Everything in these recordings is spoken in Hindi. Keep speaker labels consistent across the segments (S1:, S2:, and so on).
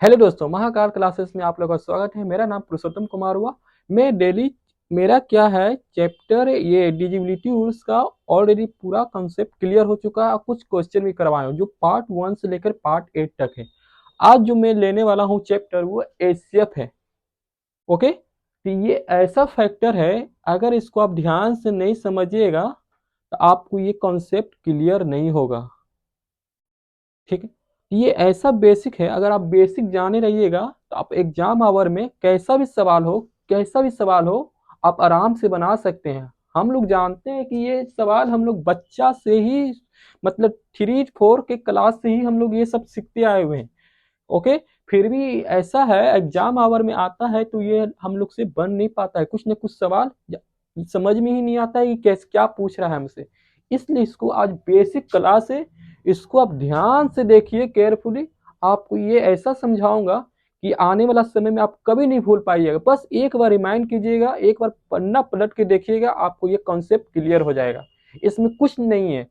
S1: हेलो दोस्तों, महाकाल क्लासेस में आप लोगों का स्वागत है। मेरा नाम पुरुषोत्तम कुमार हुआ। मैं डेली मेरा क्या है चैप्टर ये डिजिबिलिटी रूल्स का ऑलरेडी पूरा कंसेप्ट क्लियर हो चुका है और कुछ क्वेश्चन भी करवाए हूँ जो पार्ट 1 से लेकर पार्ट 8 तक है। आज जो मैं लेने वाला हूँ चैप्टर वो एचसीएफ है। ओके, तो ये ऐसा फैक्टर है, अगर इसको आप ध्यान से नहीं समझिएगा तो आपको ये कॉन्सेप्ट क्लियर नहीं होगा। ठीक है, ये ऐसा बेसिक है, अगर आप बेसिक जाने रहिएगा तो आप एग्जाम आवर में कैसा भी सवाल हो आप आराम से बना सकते हैं। हम लोग जानते हैं कि ये सवाल हम लोग बच्चा से ही मतलब 3-4 के क्लास से ही हम लोग ये सब सीखते आए हुए हैं। ओके, फिर भी ऐसा है एग्जाम आवर में आता है तो ये हम लोग से बन नहीं पाता है। कुछ न कुछ सवाल समझ में ही नहीं आता है कि कैसे क्या पूछ रहा है हमसे। इसलिए इसको आज बेसिक क्लास है, इसको आप ध्यान से देखिए केयरफुली। आपको ये ऐसा समझाऊंगा कि आने वाला समय में आप कभी नहीं भूल पाइएगा। बस एक बार रिमाइंड कीजिएगा, एक बार पन्ना पलट के देखिएगा, आपको ये कॉन्सेप्ट क्लियर हो जाएगा। इसमें कुछ नहीं है,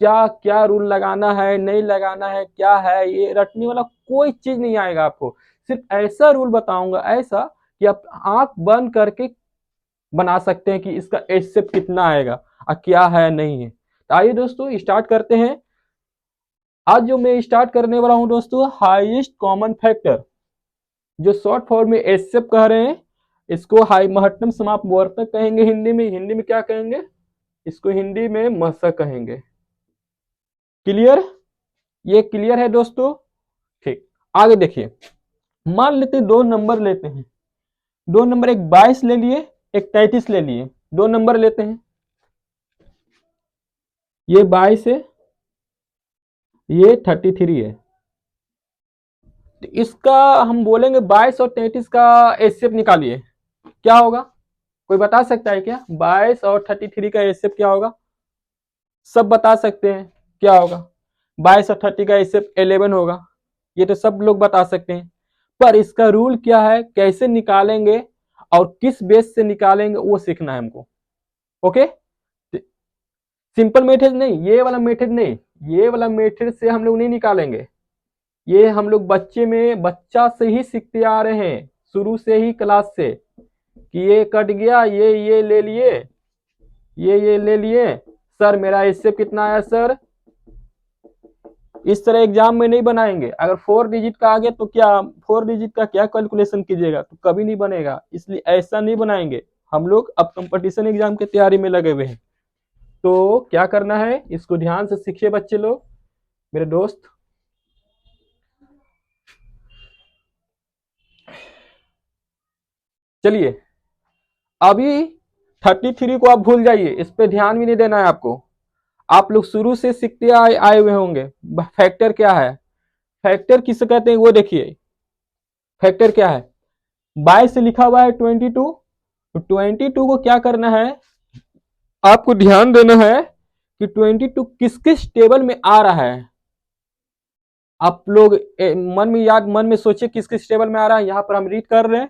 S1: क्या क्या रूल लगाना है नहीं लगाना है क्या है, ये रटने वाला कोई चीज नहीं आएगा आपको। सिर्फ ऐसा रूल बताऊंगा ऐसा कि आप आंख बंद करके बना सकते हैं कि इसका एचसीएफ कितना आएगा और क्या है नहीं है। तो आइए दोस्तों स्टार्ट करते हैं। आज जो मैं स्टार्ट करने वाला हूं दोस्तों, हाईएस्ट कॉमन फैक्टर, जो शॉर्ट फॉर्म में एचसीएफ कह रहे हैं। इसको हाई महत्तम समापवर्तक कहेंगे हिंदी में। हिंदी में क्या कहेंगे इसको? हिंदी में मशक कहेंगे। क्लियर? ये क्लियर है दोस्तों? ठीक, आगे देखिए। मान लेते दो नंबर लेते हैं, दो नंबर, एक 22 ले लिए, एक 33 ले लिए। दो नंबर लेते हैं, ये 22 है, ये 33 है। तो इसका हम बोलेंगे 22 और 33 का एचसीएफ निकालिए, क्या होगा? कोई बता सकता है क्या 22 और 33 का एचसीएफ क्या होगा? सब बता सकते हैं क्या होगा? 22 और 30 का एचसीएफ 11 होगा, ये तो सब लोग बता सकते हैं। पर इसका रूल क्या है, कैसे निकालेंगे और किस बेस से निकालेंगे वो सीखना है हमको। ओके, सिंपल मेथड नहीं, ये वाला मेथड नहीं, ये वाला मेथड से हम लोग नहीं निकालेंगे। ये हम लोग बच्चा से ही सीखते आ रहे हैं, शुरू से ही क्लास से, कि ये कट गया, ये ले लिए, ये ले लिए। सर मेरा इससे कितना आया सर? इस तरह एग्जाम में नहीं बनाएंगे। अगर 4 डिजिट का आ गया तो क्या 4 डिजिट का क्या कैलकुलेशन कीजिएगा, तो कभी नहीं बनेगा। इसलिए ऐसा नहीं बनाएंगे। हम लोग अब कंपटीशन एग्जाम की तैयारी में लगे हुए हैं, तो क्या करना है इसको ध्यान से सीखिए बच्चे लोग, मेरे दोस्त। चलिए, अभी 33 को आप भूल जाइए, इस पे ध्यान भी नहीं देना है आपको। आप लोग शुरू से सीखते आए हुए होंगे। फैक्टर क्या है, फैक्टर किसे कहते हैं वो देखिए। फैक्टर क्या है, 22 से लिखा हुआ है 22, तो 22 को क्या करना है, आपको ध्यान देना है कि 22 किस किस टेबल में आ रहा है। आप लोग मन में सोचिए किस किस टेबल में आ रहा है। यहां पर हम रीड कर रहे हैं।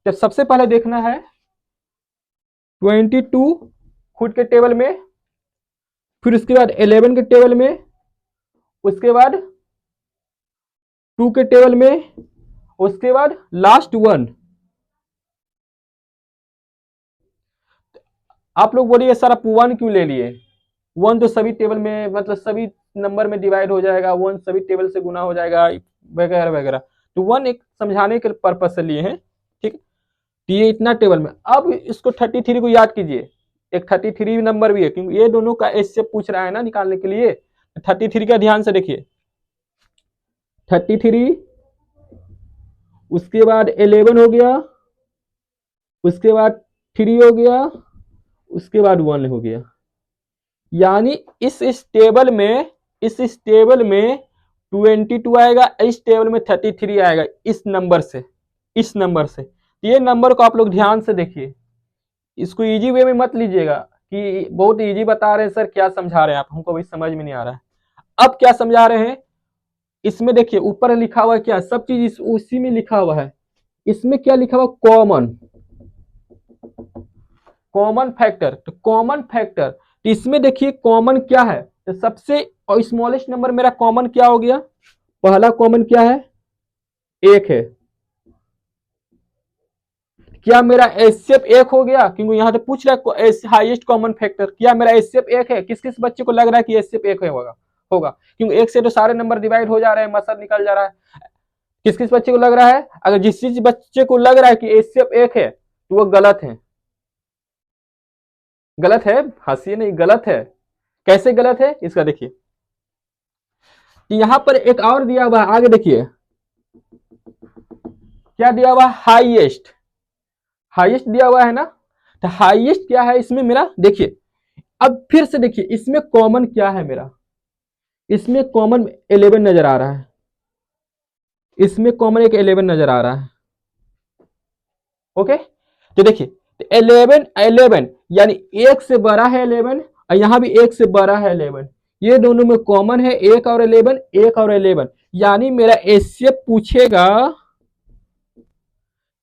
S1: तो सबसे पहले देखना है 22 खुद के टेबल में, फिर उसके बाद 11 के टेबल में, उसके बाद 2 के टेबल में, उसके बाद लास्ट 1। आप लोग बोलिए सर आप 1 क्यों ले लिए? 1 तो सभी टेबल में मतलब सभी नंबर में डिवाइड हो जाएगा, 1 सभी टेबल से गुना हो जाएगा वगैरह वगैरह। तो 1 एक समझाने के पर्पज से लिए हैं। ठीक, तो ये इतना टेबल में। अब इसको 33 को याद कीजिए, एक 33 नंबर भी है, क्योंकि ये दोनों का एच से पूछ रहा है ना निकालने के लिए। 33 का ध्यान से देखिए, 33, उसके बाद 11 हो गया, उसके बाद 3 हो गया, उसके बाद 1 हो गया। यानी इस टेबल में 22 आएगा, इस टेबल में 33 आएगा, इस नंबर से, इस नंबर से। ये नंबर को आप लोग ध्यान से देखिए, इसको इजी वे में मत लीजिएगा कि बहुत इजी बता रहे हैं सर, क्या समझा रहे हैं आप, हमको भी समझ में नहीं आ रहा है। अब क्या समझा रहे हैं, इसमें देखिए ऊपर लिखा हुआ है क्या, सब चीज उसी में लिखा हुआ है। इसमें क्या लिखा हुआ, कॉमन, कॉमन फैक्टर। तो कॉमन फैक्टर, तो इसमें देखिए कॉमन क्या है, तो सबसे और स्मॉलेस्ट नंबर मेरा कॉमन क्या हो गया, पहला कॉमन क्या है एक है, क्या मेरा एचसीएफ एक हो गया? क्योंकि यहाँ तो पूछ रहा है हाईएस्ट कॉमन फैक्टर, क्या मेरा एचसीएफ एक है? किस किस बच्चे को लग रहा है कि एचसीएफ एक होगा? क्योंकि एक से तो सारे नंबर डिवाइड हो जा रहे हैं, मसर निकल जा रहा है। किस किस बच्चे को लग रहा है? अगर जिस चीज बच्चे को लग रहा है कि एचसीएफ एक है तो वो गलत है। गलत है, हंसिए नहीं, गलत है। कैसे गलत है इसका देखिए, यहां पर एक और दिया हुआ है, आगे देखिए क्या दिया हुआ है, हाईएस्ट। हाईएस्ट दिया हुआ है ना, तो हाईएस्ट क्या है इसमें मेरा? देखिए अब फिर से देखिए इसमें कॉमन क्या है मेरा, इसमें कॉमन 11 नजर आ रहा है, इसमें कॉमन एक 11 नजर आ रहा है। ओके, तो देखिए 11 यानी एक से बड़ा है 11 और यहां भी एक से बड़ा है 11, ये दोनों में कॉमन है एक और 11, एक और 11, यानी मेरा एचसीएफ पूछेगा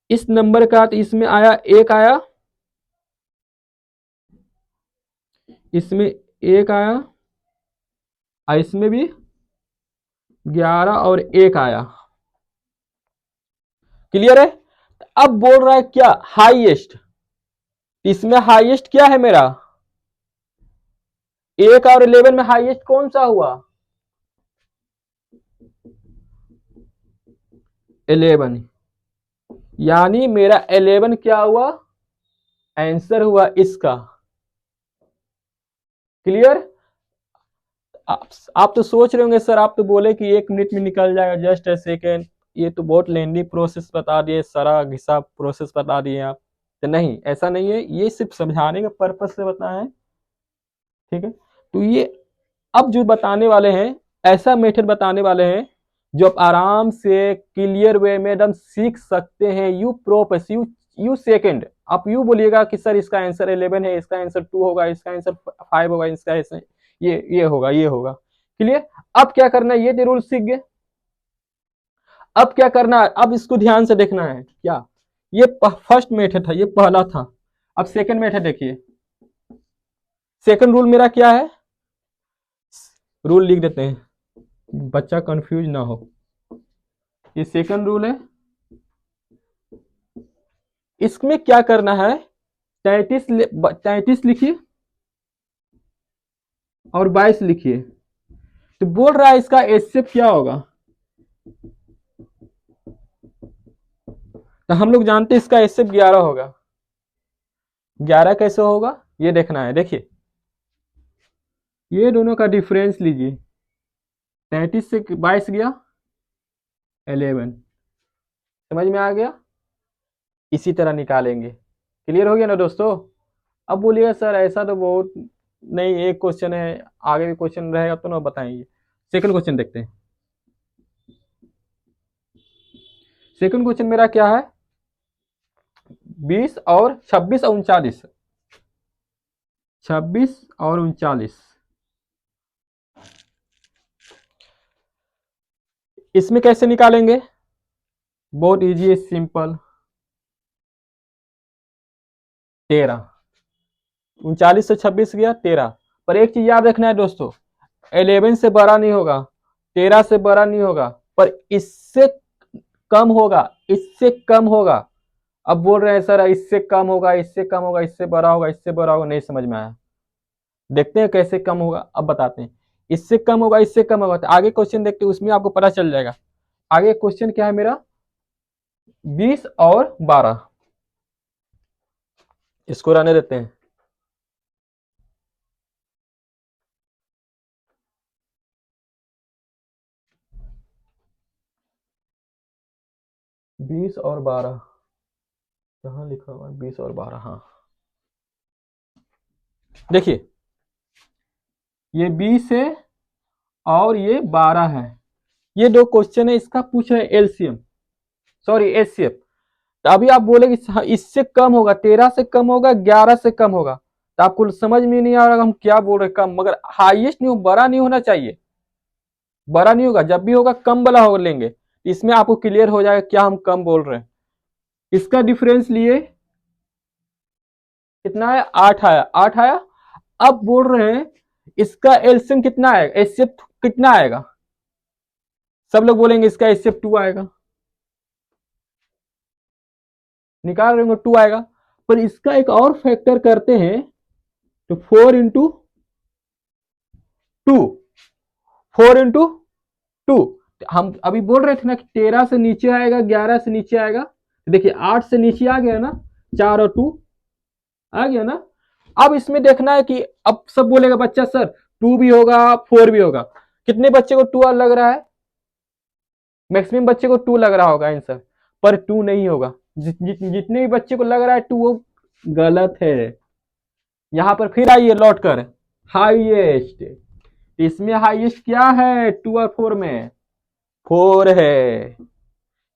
S1: इस नंबर का, तो इसमें आया एक आया, इसमें एक आया और इसमें भी 11 और एक आया। क्लियर है? अब बोल रहा है क्या, हाईएस्ट। इसमें हाईएस्ट क्या है मेरा, एक और 11 में हाईएस्ट कौन सा हुआ, 11, यानी मेरा 11 क्या हुआ, आंसर हुआ इसका। क्लियर? आप तो सोच रहे होंगे सर, आप तो बोले कि 1 मिनट में निकल जाएगा, जस्ट ए सेकेंड, ये तो बहुत लेंदी प्रोसेस बता दिए, सारा घिसा प्रोसेस बता दिए आप। तो नहीं, ऐसा नहीं है, ये सिर्फ समझाने के पर्पज से बताया है। ठीक है, तो ये अब जो बताने वाले हैं, ऐसा मेथड बताने वाले हैं जो आप आराम से क्लियर वे में एकदम सीख सकते हैं। यू प्रोपेस यू सेकेंड, आप यू बोलिएगा कि सर इसका आंसर 11 है, इसका आंसर 2 होगा, इसका आंसर 5 होगा, इसका आंसर ये होगा, ये होगा। क्लियर? अब क्या करना है, ये तो रूल सीख गए। अब क्या करना है, अब इसको ध्यान से देखना है। क्या, ये फर्स्ट मेथड था, ये पहला था। अब सेकंड मेथड देखिए, सेकंड रूल मेरा क्या है, रूल लिख देते हैं बच्चा कंफ्यूज ना हो। ये सेकंड रूल है, इसमें क्या करना है, 33 लिखिए और 22 लिखिए। तो बोल रहा है इसका एचसीएफ क्या होगा, तो हम लोग जानते हैं इसका एचसीएफ 11 होगा। 11 कैसे होगा ये देखना है। देखिए ये दोनों का डिफरेंस लीजिए, 33 से 22 गया 11, समझ में आ गया? इसी तरह निकालेंगे। क्लियर हो गया ना दोस्तों? अब बोलिएगा सर ऐसा तो बहुत नहीं, एक क्वेश्चन है, आगे भी क्वेश्चन रहेगा तो ना बताएंगे। सेकंड क्वेश्चन देखते हैं। सेकंड क्वेश्चन मेरा क्या है, 20 और 26 और 39, 26 और 39, इसमें कैसे निकालेंगे, बहुत इजी है, सिंपल। 13, 39 से 26 गया 13, पर एक चीज याद रखना है दोस्तों, 11 से बड़ा नहीं होगा, 13 से बड़ा नहीं होगा, पर इससे कम होगा, इससे कम होगा। अब बोल रहे हैं सर इससे कम होगा, इससे कम होगा, इससे बड़ा होगा, इससे बड़ा होगा, नहीं समझ में आया। देखते हैं कैसे कम होगा, अब बताते हैं। इससे कम होगा, इससे कम होगा, तो आगे क्वेश्चन देखते हैं, उसमें आपको पता चल जाएगा। आगे क्वेश्चन क्या है मेरा, 20 और 12, इसको रहने देते हैं। बीस और 12 कहाँ लिखा हुआ है, 20 और 12, हाँ देखिए ये 20 है और ये 12 है, ये दो क्वेश्चन है, इसका पूछ रहे एलसीएम, सॉरी एचसीएफ। तो अभी आप बोले कि इससे कम होगा, 13 से कम होगा, 11 से कम होगा, तो आपको समझ में नहीं आ रहा हम क्या बोल रहे, कम, मगर हाईएस्ट नहीं हो, बड़ा नहीं होना चाहिए, बड़ा नहीं होगा, जब भी होगा कम वाला हो लेंगे, इसमें आपको क्लियर हो जाएगा क्या हम कम बोल रहे हैं। इसका डिफरेंस लिए कितना है, 8 आया, 8 आया। अब बोल रहे हैं इसका एलसीएम कितना आएगा, एचसीएफ कितना आएगा, सब लोग बोलेंगे इसका एचसीएफ 2 आएगा। निकाल रहे होंगे 2 आएगा। पर इसका एक और फैक्टर करते हैं तो 4 इंटू 2, 4 इंटू 2। हम अभी बोल रहे थे ना कि 13 से नीचे आएगा, 11 से नीचे आएगा। देखिए 8 से नीचे आ गया ना, 4 और 2 आ गया ना। अब इसमें देखना है कि अब सब बोलेगा बच्चा सर 2 भी होगा 4 भी होगा। कितने बच्चे को 2 लग रहा है? मैक्सिमम बच्चे को 2 लग रहा होगा आंसर, पर 2 नहीं होगा। जितने भी बच्चे को लग रहा है 2, वो गलत है। यहां पर फिर आइए लौट कर, हाईएस्ट। इसमें हाईएस्ट क्या है 2 और 4 में? 4 है,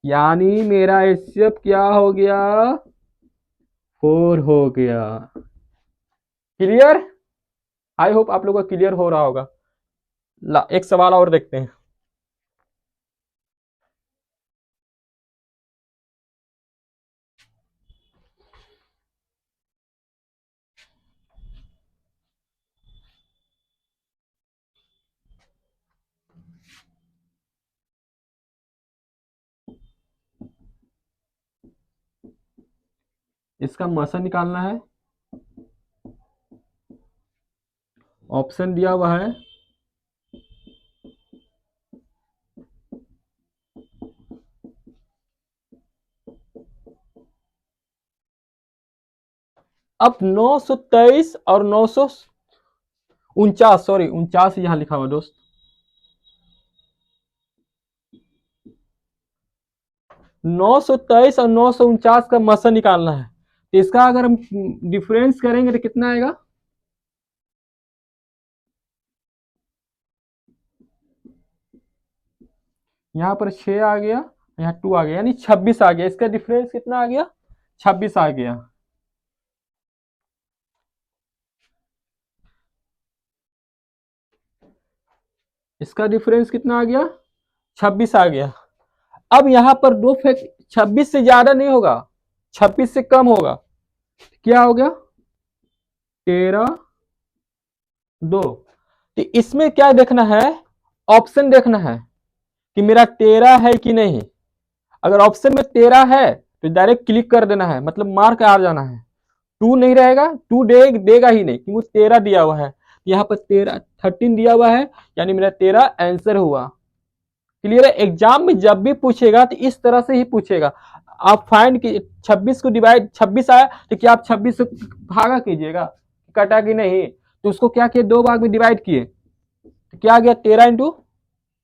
S1: यानी मेरा एचसीएफ क्या हो गया? 4 हो गया। क्लियर? आई होप आप लोगों को क्लियर हो रहा होगा। एक सवाल और देखते हैं। इसका मसा निकालना है। ऑप्शन दिया हुआ है अब 923 और 949, सॉरी 49 यहां लिखा हुआ दोस्त। 923 और 949 का मसा निकालना है। तो इसका अगर हम डिफरेंस करेंगे तो कितना आएगा? यहां पर 6 आ गया, यहाँ 2 आ गया, यानी 26 आ गया। इसका डिफरेंस कितना आ गया? 26 आ गया। इसका डिफरेंस कितना आ गया? 26 आ गया। अब यहां पर दो फैक्ट, 26 से ज्यादा नहीं होगा, 26 से कम होगा। क्या हो गया? 13, 2। तो इसमें क्या देखना है? ऑप्शन देखना है कि मेरा 13 है कि नहीं। अगर ऑप्शन में 13 है तो डायरेक्ट क्लिक कर देना है, मतलब मार्क आ जाना है। 2 नहीं रहेगा, 2 देगा ही नहीं क्योंकि 13 दिया हुआ है। यहाँ पर 13 दिया हुआ है, यानी मेरा 13 आंसर हुआ। क्लियर है? एग्जाम में जब भी पूछेगा तो इस तरह से ही पूछेगा। आप फाइंड की 26 को डिवाइड, 26 आया तो क्या आप 26 से भागा कीजिएगा, कटा कि नहीं? तो उसको क्या किया, 2 भाग में डिवाइड किए तो क्या आ गया? 13 इंटू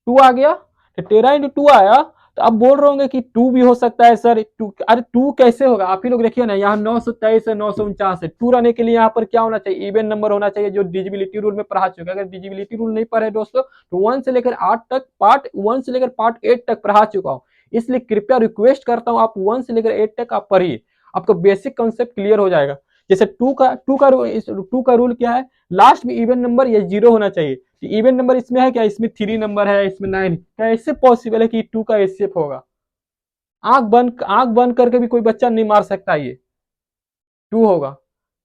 S1: 2 आ गया। तो 13 इंटू 2 आया। तो अब बोल रहे होंगे कि 2 भी हो सकता है सर। 2, अरे 2 कैसे होगा? आप ही लोग देखिए ना, यहाँ 923 है, 949 है। 2 रहने के लिए यहाँ पर क्या होना चाहिए? इवन नंबर होना चाहिए, जो डिजिबिलिटी रूल में पढ़ा चुके। अगर डिजिबिलिटी रूल नहीं पढ़े दोस्तों तो 1 से लेकर 8 तक, पार्ट 1 से लेकर पार्ट 8 तक पढ़ा चुका हूँ। इसलिए कृपया रिक्वेस्ट करता हूँ, आप 1 से लेकर 8 तक आप पढ़िए, आपको बेसिक कंसेप्ट क्लियर हो जाएगा। जैसे 2 का रूल क्या है? लास्ट में इवन नंबर या 0 होना चाहिए। इवन नंबर इसमें है क्या? इसमें 3 नंबर है, इसमें 9। कैसे पॉसिबल है कि 2 का एचसीएफ होगा? आंख बंद करके भी कोई बच्चा नहीं मार सकता ये 2 होगा।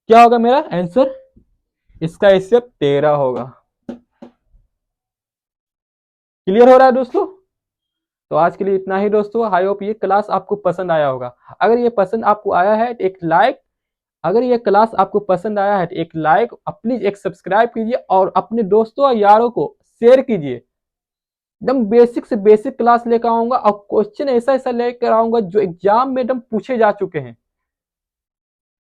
S1: क्या होगा मेरा आंसर? इसका एचसीएफ 13 होगा। क्लियर हो रहा है दोस्तों? तो आज के लिए इतना ही दोस्तों। आई होप ये क्लास आपको पसंद आया होगा। अगर ये पसंद आपको आया है तो एक लाइक, अगर ये क्लास आपको पसंद आया है तो एक लाइक, प्लीज एक सब्सक्राइब कीजिए और अपने दोस्तों और यारों को शेयर कीजिए। एकदम बेसिक से बेसिक क्लास लेकर आऊंगा और क्वेश्चन ऐसा ऐसा लेकर आऊंगा जो एग्जाम में एकदम पूछे जा चुके हैं।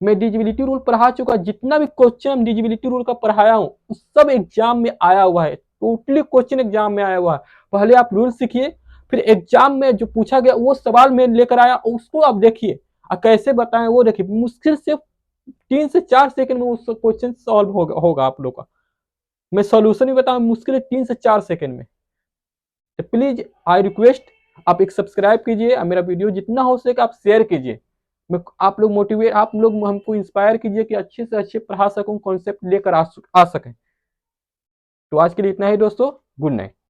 S1: मैं डिजिबिलिटी रूल पढ़ा चुका, जितना भी क्वेश्चन डिजिबिलिटी रूल का पढ़ाया हूँ सब एग्जाम में आया हुआ है। टोटली क्वेश्चन एग्जाम में आया हुआ है। पहले आप रूल सीखिए, फिर एग्जाम में जो पूछा गया वो सवाल मैं लेकर आया उसको आप देखिए और कैसे बताएं वो देखिए। मुश्किल से 3 से 4 सेकंड में उस क्वेश्चन सॉल्व होगा आप लोग का। मैं सॉल्यूशन भी बताऊं, मुश्किल 3 से 4 सेकंड में। तो प्लीज आई रिक्वेस्ट, आप एक सब्सक्राइब कीजिए और मेरा वीडियो जितना हो सके आप शेयर कीजिए। मैं आप लोग मोटिवेट, आप लोग हमको इंस्पायर कीजिए कि अच्छे से अच्छे पढ़ा सकूं, कॉन्सेप्ट लेकर आ सकें। तो आज के लिए इतना ही दोस्तों, गुड नाइट।